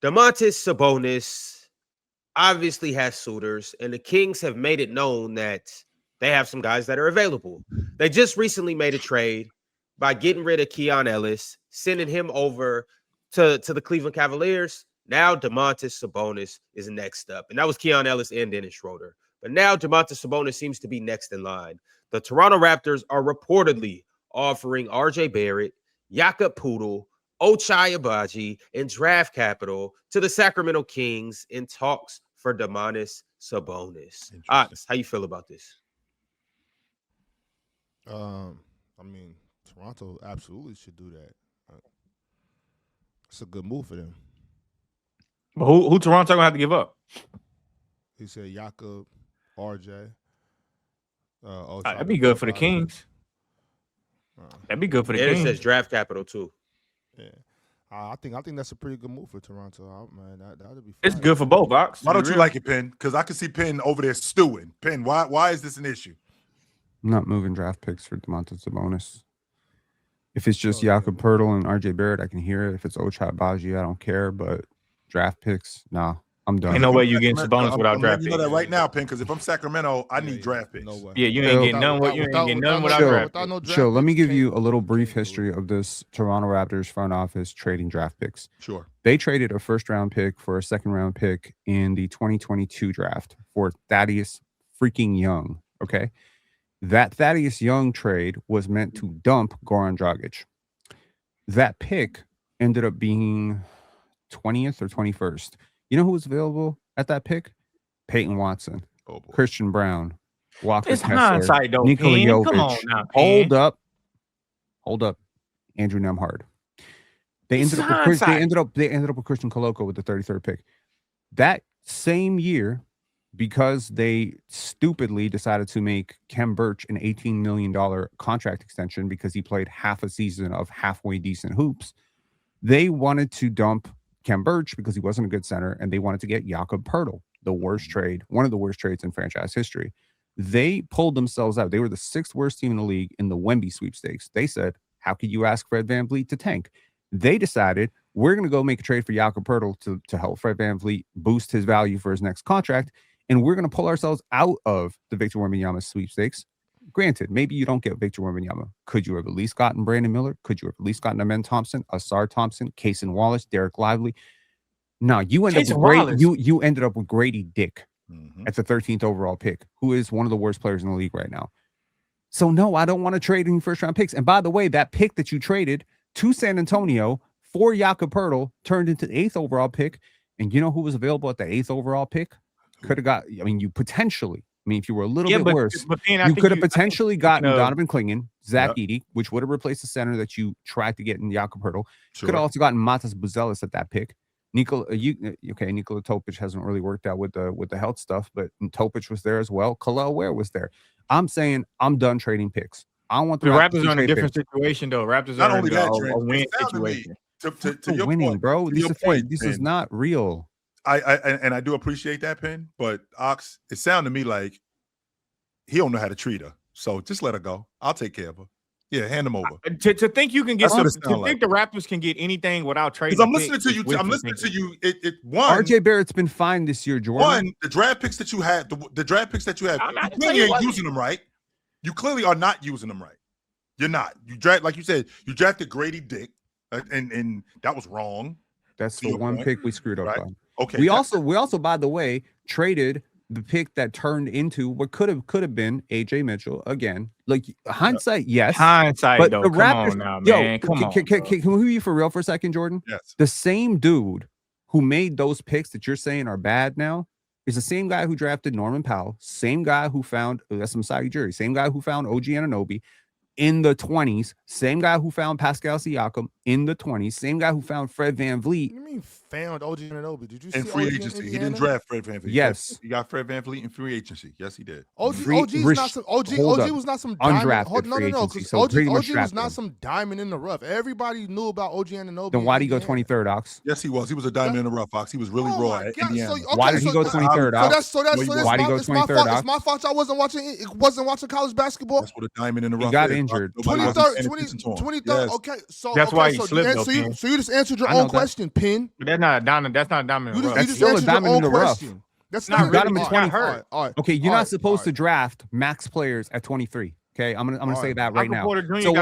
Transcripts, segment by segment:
Domantas Sabonis obviously has suitors, and the Kings have made it known that they have some guys that are available. They just recently made a trade by getting rid of Keon Ellis, sending him over to the Cleveland Cavaliers. Now Domantas Sabonis is next up. And that was Keon Ellis and Dennis Schroeder. But now Domantas Sabonis seems to be next in line. The Toronto Raptors are reportedly offering RJ Barrett, Jakob Poeltl, Ochai Agbaji, and draft capital to the Sacramento Kings in talks for Domantas Sabonis. Ox, how you feel about this? I mean, Toronto absolutely should do that. It's a good move for them. But who Toronto gonna have to give up? He said Jakob, RJ. That'd be good for the Kings. That'd be good for the Kings. It says draft capital too. Yeah. I think that's a pretty good move for Toronto. Man, that would be fine. It's good for both, Ox. Why don't you like it, Penn? Because I can see Penn over there stewing. Penn, why is this an issue? I'm not moving draft picks for Domantas Sabonis. If it's just Jakob Poeltl and RJ Barrett, I can hear it. If it's Ochai Agbaji, I don't care. But draft picks, nah, I'm done. Ain't no way you getting Sabonis without draft picks. You know that right now, Penn, because if I'm Sacramento, I need draft picks. No way. Yeah, you ain't getting none. You ain't getting none without draft picks. Chill. Let me give you a little brief history of this Toronto Raptors front office trading draft picks. Sure. They traded a first-round pick for a second-round pick in the 2022 draft for Thaddeus freaking Young, okay? That Thaddeus Young trade was meant to dump Goran Dragic. That pick ended up being 20th or 21st. You know who was available at that pick? Peyton Watson, Christian Brown, Walker It's Kessler, hindsight, though, Nikola Penn. Jovic. Come on now, Hold Penn. up, Andrew Nemhard. They It's ended up with Christian Koloko with the 33rd pick. That same year, because they stupidly decided to make Kem Birch an $18 million contract extension because he played half a season of halfway decent hoops, they wanted to dump Kem Birch because he wasn't a good center, and they wanted to get Jakob Poeltl, the worst trade, one of the worst trades in franchise history. They pulled themselves out. They were the 6th worst team in the league in the Wemby sweepstakes. They said, how could you ask Fred VanVleet to tank? They decided, we're going to go make a trade for Jakob Poeltl to help Fred VanVleet boost his value for his next contract, and we're going to pull ourselves out of the Victor Wembanyama sweepstakes. Granted, maybe you don't get Victor Wembanyama. Could you have at least gotten Brandon Miller? Could you have at least gotten Amen Thompson, Asar Thompson, Kaysen Wallace, Derek Lively? No, you ended up with Grady Dick at the 13th overall pick, who is one of the worst players in the league right now. So no, I don't want to trade any first round picks. And by the way, that pick that you traded to San Antonio for Jakob Poeltl turned into the 8th overall pick. And you know who was available at the 8th overall pick? Could have got, I mean, if you were a little bit worse, you could have potentially gotten Donovan Clingan, Zach Edey, which would have replaced the center that you tried to get in Jakob Poeltl. Sure. Could have also gotten Matas Buzelis at that pick. Nikola Topic hasn't really worked out with the health stuff, but Topic was there as well. Khalil Ware was there. I'm saying I'm done trading picks. I want the Raptors are in a different situation, though. Raptors Not are only in that, a win situation. To your winning, point, bro. This Penn, is not real. I do appreciate that, Penn, but Ox, it sounded to me like he don't know how to treat her. So just let her go. I'll take care of her. Yeah, hand him over. To think you can get That's some, to think the Raptors can get anything without trading. Because I'm listening to you. I'm listening to you. RJ Barrett's been fine this year, Jordan. One, the draft picks that you had, the draft picks that you have, you clearly ain't using them right. You clearly are not using them right. You're not. You draft, like you said, you drafted Grady Dick, and that was wrong. That's the one pick we screwed up on. Okay. We also, by the way, traded the pick that turned into what could have been AJ Mitchell again. Like hindsight, yes. Hindsight, but though. The Raptors, Raptors, come on now, man. Come on. Can we be for real for a second, Jordan? Yes. The same dude who made those picks that you're saying are bad now is the same guy who drafted Norman Powell, same guy who found that's some Masai Ujiri, same guy who found OG Anunoby in the 20s, same guy who found Pascal Siakam in the 20s, same guy who found Fred VanVleet. What do you mean found OG Anunoby? Did you see in free OG agency? In He didn't draft Fred VanVleet. Yes, he got Fred VanVleet in free agency. Yes, he did. OG was not some undrafted diamond. No. Agency, so OG was not drafted. some diamond in the rough. Everybody knew about OG Anunoby. Then why did he go 23rd, Ox? Yes, he was. He was a diamond in the rough, Ox. He was really raw at Indiana. Why did he go 23rd, Ox? Why did he go 23rd, It's my fault. I wasn't watching college basketball. That's what a diamond in the rough. He got injured. 23rd. Okay, so that's why you just answered your own question, Pin. But that's not a diamond. That's not a diamond. You just answered your own question. That's not got him in 20. Okay, you're not supposed to draft max players at 23. Okay, I'm gonna say that right now. So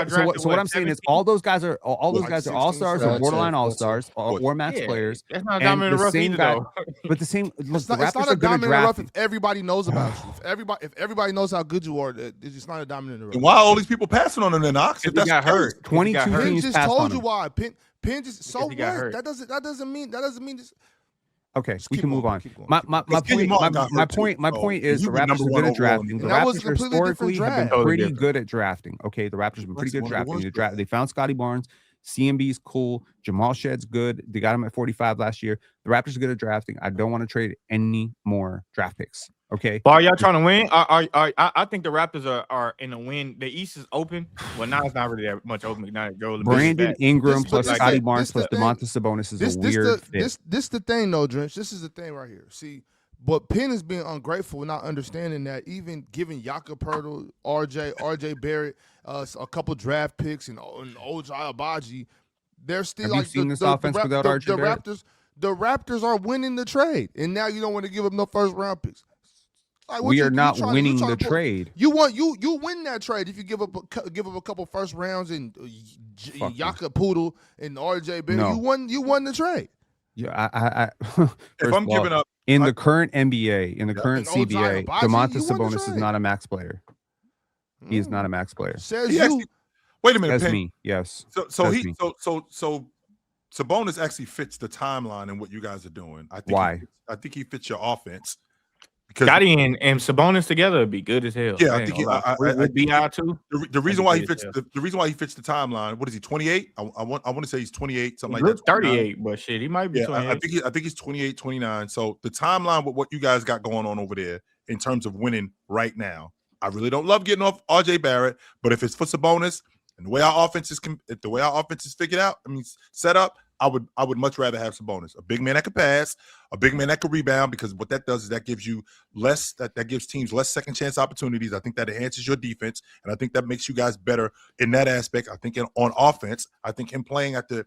what I'm saying is all those guys are all-stars or borderline all-stars or max players. That's not a diamond in the rough either, though. But the same. It's not a diamond in the rough if everybody knows about you. If everybody knows how good you are, it's just not a diamond in the rough. And why are all these people passing on him then, Ox? If that's hurt, 22 teams Pin just told you him. why. Pin just so what? That doesn't mean this. Okay, we can move on. My point is the Raptors are good at drafting. The Raptors historically have been pretty good at drafting. Okay, the Raptors have been pretty good at drafting. They found Scotty Barnes. CMB's cool. Jamal Shedd's good. They got him at 45 last year. The Raptors are good at drafting. I don't want to trade any more draft picks. Okay. But are y'all trying to win? I think the Raptors are in a win. The East is open. Well, now it's not really that much open. Brandon Ingram plus Scotty Barnes plus Domantas Sabonis is a weird fit. This the thing, though, Drench. This is the thing right here. See, but Penn is being ungrateful, not understanding that even giving Jakob Poeltl, RJ Barrett, a couple draft picks, and OJ Abaji, they're still Have you seen this offense without RJ Barrett? The Raptors are winning the trade, and now you don't want to give up no first round picks. Like, we are not winning the trade. You win that trade if you give up a couple first rounds and Jakob Poeltl and RJ Barrett. No. You won the trade. Yeah, if I'm giving up in the current NBA, in the current CBA, Domantas Sabonis is not a max player. He is not a max player. Says you. Actually, wait a minute, That's me. Yes. So Sabonis actually fits the timeline and what you guys are doing. I think Why? I think he fits your offense. Scotty and Sabonis together would be good as hell. Yeah, I think with BI too. The reason why he fits the timeline. What is he? 28? I want to say he's 28, something like that. 38, but shit, he might be. Yeah, I think he's 28, 29. So the timeline with what you guys got going on over there in terms of winning right now, I really don't love getting off RJ Barrett, but if it's for Sabonis and the way our offense is figured out, set up, I would much rather have Sabonis, a big man that could pass, a big man that could rebound, because what that does is that gives you less, that gives teams less second chance opportunities. I think that enhances your defense, and I think that makes you guys better in that aspect. I think on offense, I think him playing at the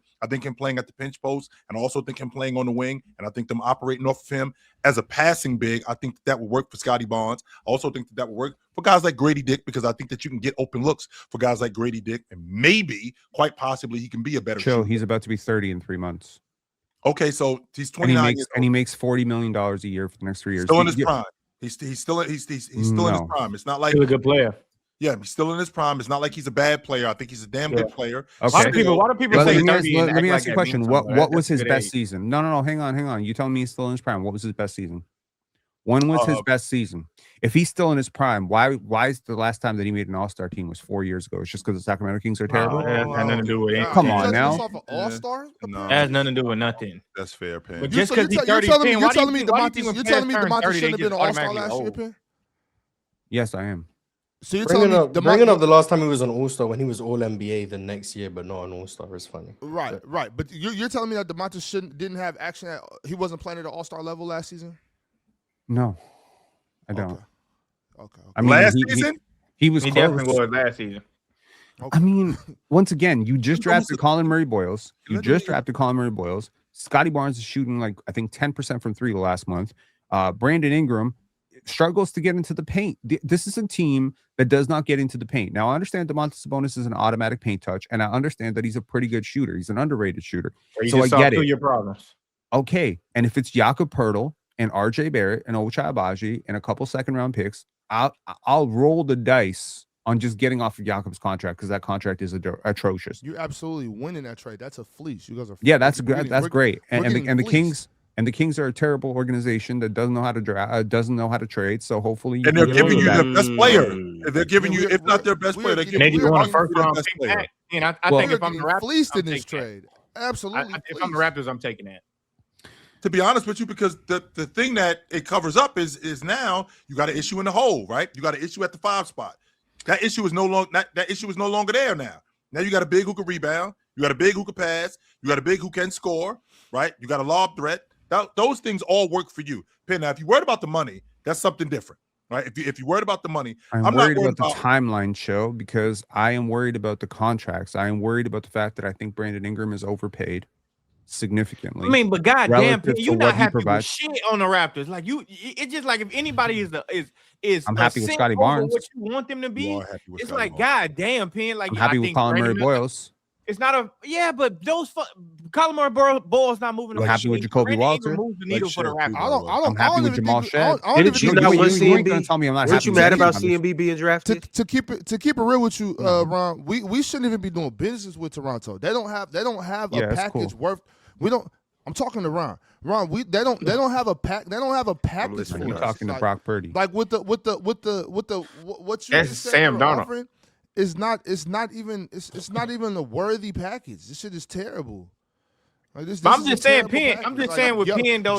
pinch post, and I also think him playing on the wing, and I think them operating off of him as a passing big, I think that would work for Scotty Barnes. I also think that would work for guys like Grady Dick, because I think that you can get open looks for guys like Grady Dick, and maybe, quite possibly, he can be a better shooter. He's about to be 30 in 3 months. Okay, so he's 29 and he makes $40 million a year for the next 3 years. Still in his prime. He's still in his prime. It's not like he's a good player. Yeah, he's still in his prime. It's not like he's a bad player. I think he's a damn good player. Okay. Why do people say 30? Let me ask you a question. What was his best season? No. Hang on. You telling me he's still in his prime? What was his best season? When was his best season? If he's still in his prime, why is the last time that he made an All-Star team was 4 years ago? It's just because the Sacramento Kings are terrible? That has nothing to do with it. Come on now. All-Star? No, that has nothing to do with nothing. That's fair, Payne. But just because he's 30, you're telling me DeMontis shouldn't have been an All-Star last year, Payne? Yes, I am. So you're telling me bringing up the last time he was an All-Star when he was All NBA the next year, but not an All-Star is funny. Right. But you're telling me that DeMontis didn't have action. He wasn't playing at the All-Star level last season? No, I don't. Okay. I mean, last season? He definitely was last season. Okay. I mean, once again, you just drafted Colin Murray-Boyles. Scotty Barnes is shooting I think 10% from three last month. Brandon Ingram struggles to get into the paint. This is a team that does not get into the paint. Now, I understand Domantas Sabonis is an automatic paint touch, and I understand that he's a pretty good shooter. He's an underrated shooter. So I get it. Your problems. Okay, and if it's Jakob Poeltl and RJ Barrett and Ochai Agbaji and a couple second-round picks, I'll roll the dice on just getting off of Jakob's contract, because that contract is atrocious. You're absolutely winning that trade. That's a fleece. You guys are. Yeah, that's great. And the Kings are a terrible organization that doesn't know how to doesn't know how to trade. So hopefully, they're giving you their best player. They're giving you, if not their best player, they're giving you a first round pick back. And I think if I'm the Raptors, fleeced in this trade. Absolutely. If I'm the Raptors, I'm taking that. To be honest with you, because the thing that it covers up is now you got an issue in the hole, right? You got an issue at the 5 spot. That issue is no longer there now. Now you got a big who can rebound, you got a big who can pass, you got a big who can score, right? You got a lob threat. Those things all work for you. Now, if you're worried about the money, that's something different. right? If you're worried about the money, I'm not worried about the timeline show because I am worried about the contracts. I am worried about the fact that I think Brandon Ingram is overpaid significantly. I mean, but goddamn, relative to you're what not he happy with provides. shit on the Raptors. Like it's just like if anybody is I'm a happy with cent Scotty over Barnes. what you want them to You be, are happy with it's Scotty like Barnes. goddamn, Penn. Like I'm happy with Colin Murray Boyles. It's not a but those Colin Murray Boyles not moving. I'm happy with Jacoby Walter. Moves the needle for the Raptors. I'm happy with Jamal Shedd. Didn't you not want You ain't gonna tell me I'm not happy. Weren't you mad about CMB being drafted? To keep it real with you, Ron, we shouldn't even be doing business with Toronto. They don't have a package worth. I'm talking to Ron. Ron, they don't have a pack. They don't have a package for us. You're talking to Brock Purdy. Like what you That's Sam Darnold. offering is not even a worthy package. This shit is terrible. Like this I'm just saying, Penn. I'm just saying with Penn though,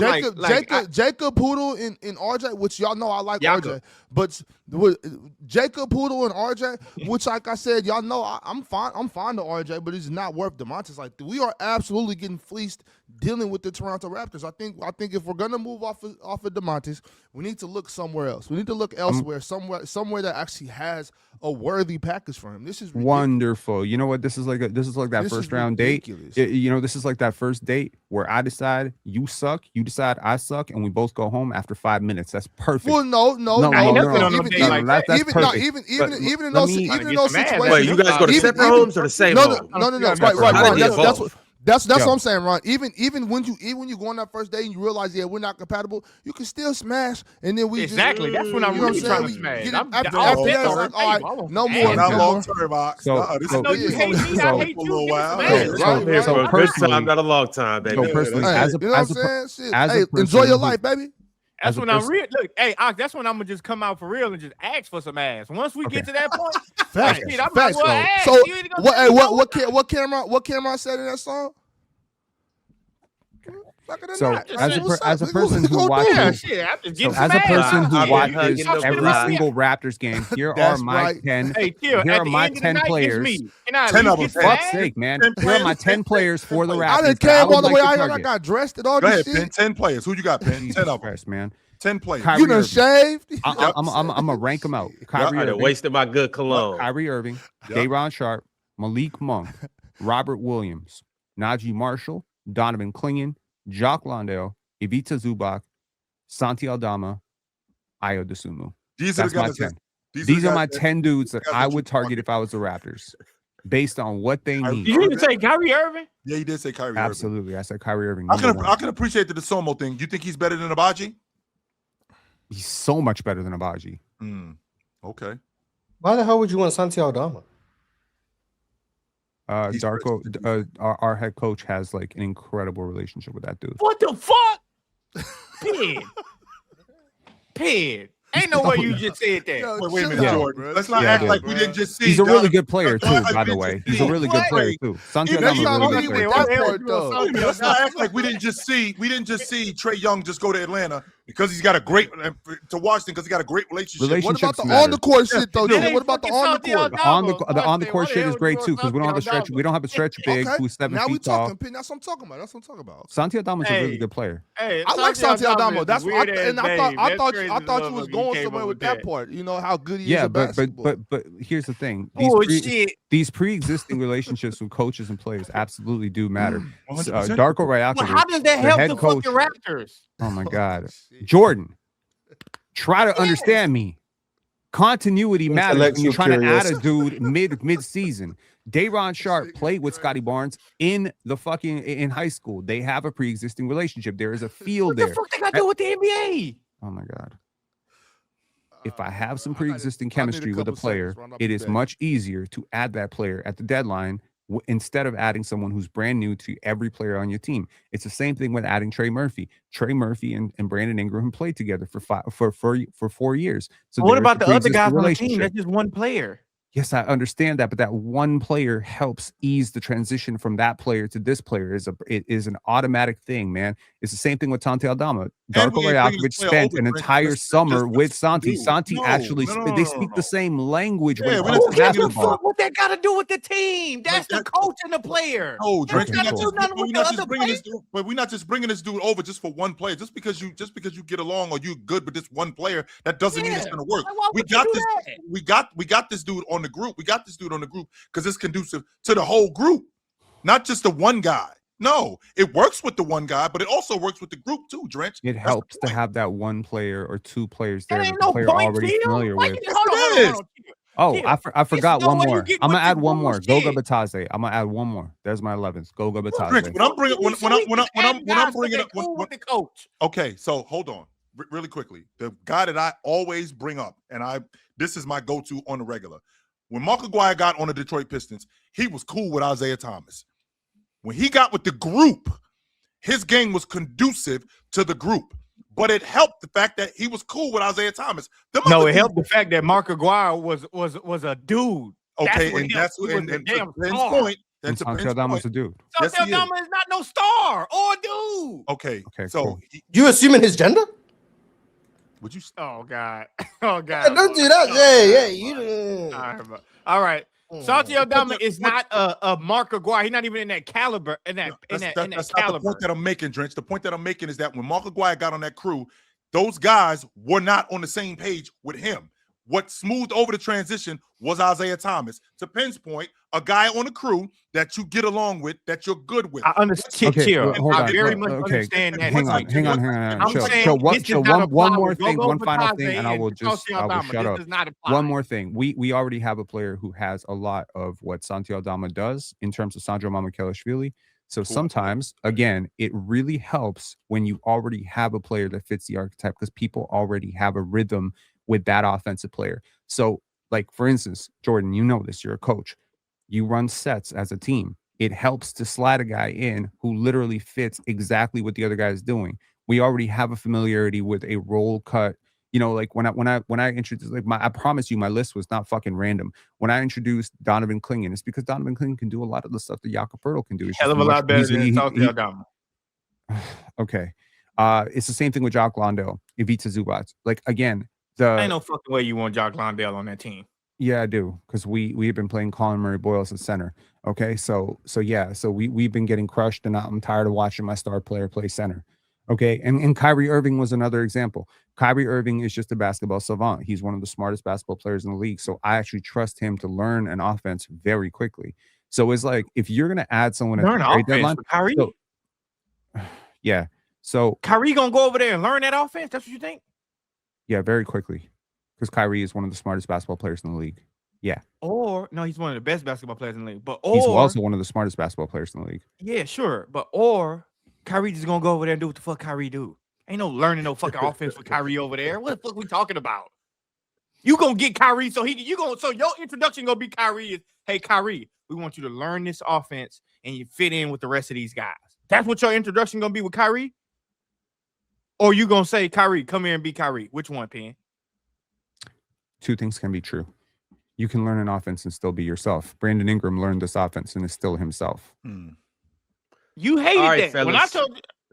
Jacob Poodle and RJ, which y'all know I like Jakob. RJ, but with Jacob Poodle and RJ, which like I said, y'all know I'm fine to RJ, but it's not worth DeMontis. Like we are absolutely getting fleeced dealing with the Toronto Raptors. I think if we're gonna move off of DeMontis, we need to look somewhere else. We need to look elsewhere, somewhere that actually has a worthy package for him. This is ridiculous. Wonderful. You know what? This is like that first round date. This is like that first date where I decide you suck, you decide I suck, and we both go home after 5 minutes. That's perfect. Well, no. Even in those situations. Wait, you guys go to separate homes or the same home? No. Right. That's what I'm saying, Ron. Even when you go on that first date and you realize, we're not compatible, you can still smash, and then we that's when I'm really trying to smash. After that, all right, no more. Not long term, Box. I know you hate me. I hate you. Good time, not a long time, baby. Enjoy your life, baby. That's when I'm real. Look, hey, that's when I'm gonna just come out for real and just ask for some ass. Once we get to that point, facts. So what Cameron said in that song? So as a person who watches every single Raptors game, here are my 10. Here are my 10 players. 10 of them. Fuck's sake, man. Here are my 10 players for the Raptors. I didn't came all the way out here. I got dressed and all this shit. Go ahead, Penn. 10 players. Who you got, Penn? 10 of them. Man. 10 players. You done shaved? I'm gonna rank them out. Kyrie Irving, wasted my good cologne. Kyrie Irving, Day'Ron Sharpe, Malik Monk, Robert Williams, Najee Marshall, Donovan Clingan, Jacques Landale, Ivica Zubac, Santi Aldama, Ayo Dosunmu. That's my 10. These are my 10 dudes that I would target if I was the Raptors, based on what they need. You didn't say Kyrie Irving? Yeah, you did say Kyrie Irving. Absolutely. I said Kyrie Irving. I can appreciate the Desomo thing. You think he's better than Abaji? He's so much better than Abaji. Okay. Why the hell would you want Santi Aldama? Darko, our head coach has like an incredible relationship with that dude. What the fuck? Pin. Ain't no way you just said that. Wait a minute, Jordan. Let's not act like we didn't just see. He's a really good player too, by the way. He's a really good player too. Santi Aldama is a really good player. Let's not act like we didn't just see Trae Young just go to Atlanta because he's got a great to Washington because he got a great relationship. What about the on the court shit though? What about the on the court? The on the court shit is great too because we don't have a stretch big who's 7 feet tall. That's what I'm talking about. Santi Aldama is a really good player. I like Santi Aldama. That's what I thought you was going somewhere with that part. You know how good he is at basketball. But here's the thing. These pre-existing relationships with coaches and players absolutely do matter. Darko Rajakovic, how does that help the fucking Raptors? Oh my God, Jordan, try to understand me. Continuity matters when you're trying to add a dude mid-season. Day'Ron Sharpe played with Scotty Barnes in high school. They have a pre-existing relationship. There is a feel there. What the fuck they got to do with the NBA? Oh my God. If I have some pre-existing chemistry with a player, it is much easier to add that player at the deadline instead of adding someone who's brand new to every player on your team. It's the same thing with adding Trey Murphy. Trey Murphy and Brandon Ingram played together for 4 years. So what about the other guys on the team? That's just one player. Yes, I understand that, but that one player helps ease the transition from that player to this player. It is an automatic thing, man. It's the same thing with Santi Aldama. And Darko we ain't bringing this Rajakovic player spent over an Trent, entire summer with just for Santi. dude. Santi No, actually no, no, no, they no, speak no. the same language when Yeah, it we're comes not to Who gives a basketball. fuck what that got to do with the team? That's the coach and the player. No, That Drench, got to do nothing with the other players. we're not just bringing this dude over just for one player. Just because you get along or you good with this one player, that doesn't mean it's Yeah. gonna work. Like, why We would you got do this. that? We got this dude on the group. We got this dude on the group because it's conducive to the whole group, not just the one guy. No, it works with the one guy, but it also works with the group too, Drench. It That's helps the to point. have that one player or two players there That that ain't the no player point, already Chill. familiar Why with. you- Hold on. Oh, Chill. I forgot There's no one way you more. get I'm with gonna add this one more. Goga bullshit. Batadze. I'm gonna add one more. There's my 11th. Goga Drench, Batadze. when I'm bringing when I'm bringing up cool with the coach. okay, so hold on, really quickly. The guy that I always bring up, and this is my go-to on the regular. When Mark Aguirre got on the Detroit Pistons, he was cool with Isaiah Thomas. When he got with the group, his game was conducive to the group, but it helped the fact that he was cool with Isaiah Thomas. No, it helped the fact that Mark Aguirre was a dude. Okay, what and helped. that's He and was a to damn Ben's star. point. And And to Santi Ben's Aldama's point, a dude. yes, Santi he is. Aldama is not no star or dude. Okay, Okay, so cool. You assuming his gender? would you? Oh God. Oh God. Yeah, don't do that. Yeah, you. All right. Santi Aldama What- is not a Mark Aguirre. He's not even in that caliber. That's not the caliber. point that I'm making, Drench. The point that I'm making is that when Mark Aguirre got on that crew, those guys were not on the same page with him. What smoothed over the transition was Isaiah Thomas. To Penn's point, a guy on the crew that you get along with, that you're good with. I understand. Okay, Chill. hold I on. very much Okay, understand that. hang on. I'm Chill, saying chill, this does not one apply more with thing, Gogo one final Batadze thing, and I and will Santi shut Aldama. up. This does not apply. One more thing. We already have a player who has a lot of what Santi Aldama does in terms of Sandro Mamukelashvili. So sometimes, again, it really helps when you already have a player that fits the archetype because people already have a rhythm with that offensive player. So, like, for instance, Jordan, you know this, you're a coach. You run sets as a team. It helps to slide a guy in who literally fits exactly what the other guy is doing. We already have a familiarity with a roll cut. You know, like when I introduced, like, I promise you, my list was not fucking random. When I introduced Donovan Clingan, it's because Donovan Clingan can do a lot of the stuff that Jakob Poeltl can do. It's Hell of a lot better than Santi Aldama. Okay, it's the same thing with Jock Londo, Ivica Zubac. Like, again, Ain't no fucking way you want Jock Londale on that team. Yeah, I do, because we have been playing Colin Murray Boyles at center. Okay, so we've been getting crushed, and I'm tired of watching my star player play center. Okay, and Kyrie Irving was another example. Kyrie Irving is just a basketball savant. He's one of the smartest basketball players in the league. So I actually trust him to learn an offense very quickly. So it's like, if you're gonna add someone at the trade deadline, Kyrie. Yeah, so Kyrie gonna go over there and learn that offense. That's what you think? Yeah, very quickly, because Kyrie is one of the smartest basketball players in the league. Yeah. Or no, he's one of the best basketball players in the league. But he's also one of the smartest basketball players in the league. Yeah, sure. But Kyrie just gonna go over there and do what the fuck Kyrie do. Ain't no learning no fucking offense for Kyrie over there. What the fuck we talking about? You gonna get Kyrie so your introduction gonna be Kyrie is, hey Kyrie, we want you to learn this offense and you fit in with the rest of these guys. That's what your introduction gonna be with Kyrie? Or you gonna say, Kyrie, come here and be Kyrie? Which one, Penn? Two things can be true. You can learn an offense and still be yourself. Brandon Ingram learned this offense and is still himself. You hated right, that.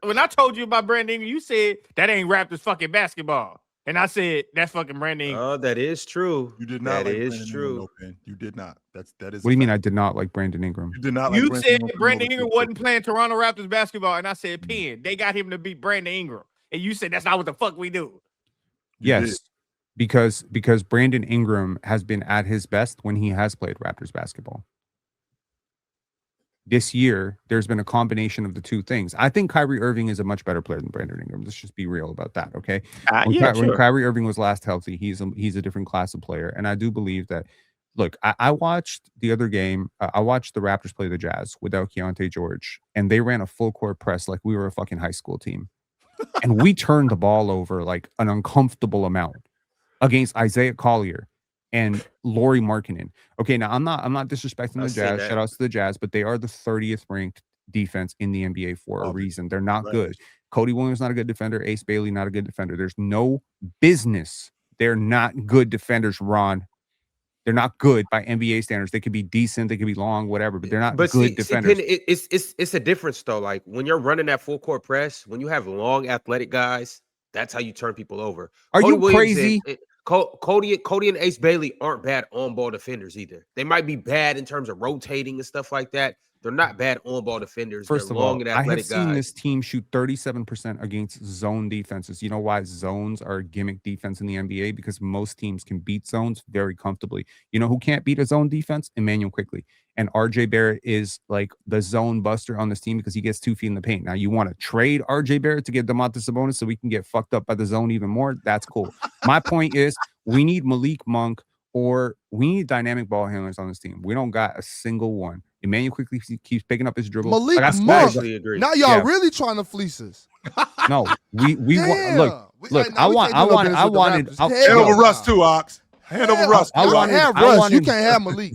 When I told you about Brandon Ingram, you said that ain't Raptors fucking basketball. And I said that's fucking Brandon Ingram. Oh, that is true. You did not. That is true. You did not. That is. What do you mean? I did not like Brandon Ingram. You did not. You like said Brandon Ingram wasn't playing Toronto Raptors basketball, and I said, Penn, they got him to beat Brandon Ingram, and you said that's not what the fuck we do. Yes, because Brandon Ingram has been at his best when he has played Raptors basketball. This year, there's been a combination of the two things. I think Kyrie Irving is a much better player than Brandon Ingram. Let's just be real about that, okay? When Kyrie Irving was last healthy, he's a different class of player, and I do believe that. Look, I watched the other game. I watched the Raptors play the Jazz without Keontae George, and they ran a full court press like we were a fucking high school team, and we turned the ball over like an uncomfortable amount against Isaiah Collier and Lauri Markkanen. Okay, now I'm not disrespecting the Jazz. Shout outs to the Jazz, but they are the 30th ranked defense in the NBA for a reason. They're not good. Cody Williams not a good defender. Ace Bailey not a good defender. There's no business. They're not good defenders, Ron. They're not good by NBA standards. They could be decent, they could be long, whatever, but they're not good defenders. Penn, it's a difference though. Like when you're running that full court press, when you have long athletic guys, that's how you turn people over. Are Cody you Williams crazy? Cody and Ace Bailey aren't bad on-ball defenders either. They might be bad in terms of rotating and stuff like that. They're not bad on-ball defenders. First They're of all, long and I athletic have seen guys. this team shoot 37% against zone defenses. You know why zones are a gimmick defense in the NBA? Because most teams can beat zones very comfortably. You know who can't beat a zone defense? Emmanuel Quickley. And RJ Barrett is like the zone buster on this team because he gets 2 feet in the paint. Now, you want to trade RJ Barrett to get Domantas Sabonis so we can get fucked up by the zone even more? That's cool. My point is we need Malik Monk or we need dynamic ball handlers on this team. We don't got a single one. Emmanuel Quickley keeps picking up his dribble. Malik Like, Monk. Agree. Now y'all really trying to fleece us. No, we Damn. look. I wanted. Hand over Russ too, Ox. Hand over Russ. You can't have Russ. You can't have Malik.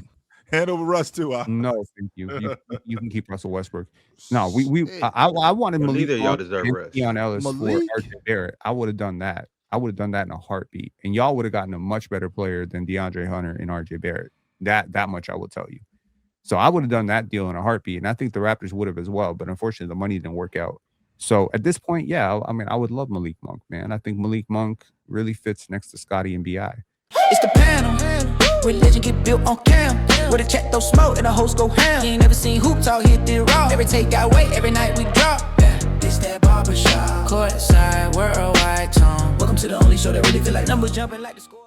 Hand over Russ too, Ox. No, thank you. You can keep Russell Westbrook. No, I wanted Well, Malik. neither of y'all deserve rest. Keon Ellis Malik? for RJ Barrett. I would have done that. I would have done that in a heartbeat, and y'all would have gotten a much better player than DeAndre Hunter and RJ Barrett. That much I will tell you. So I would have done that deal in a heartbeat, and I think the Raptors would have as well. But unfortunately, the money didn't work out. So at this point, yeah, I mean, I would love Malik Monk, man. I think Malik Monk really fits next to Scotty and Bi. It's the panel. Religion get built on cam. Where the chat throw smoke and the host go ham. You ain't never seen hoops out hit the raw. Every take got weight, every night we drop. This that barbershop. Courtside, worldwide tone. Welcome to the only show that really feel like numbers jumping like the score.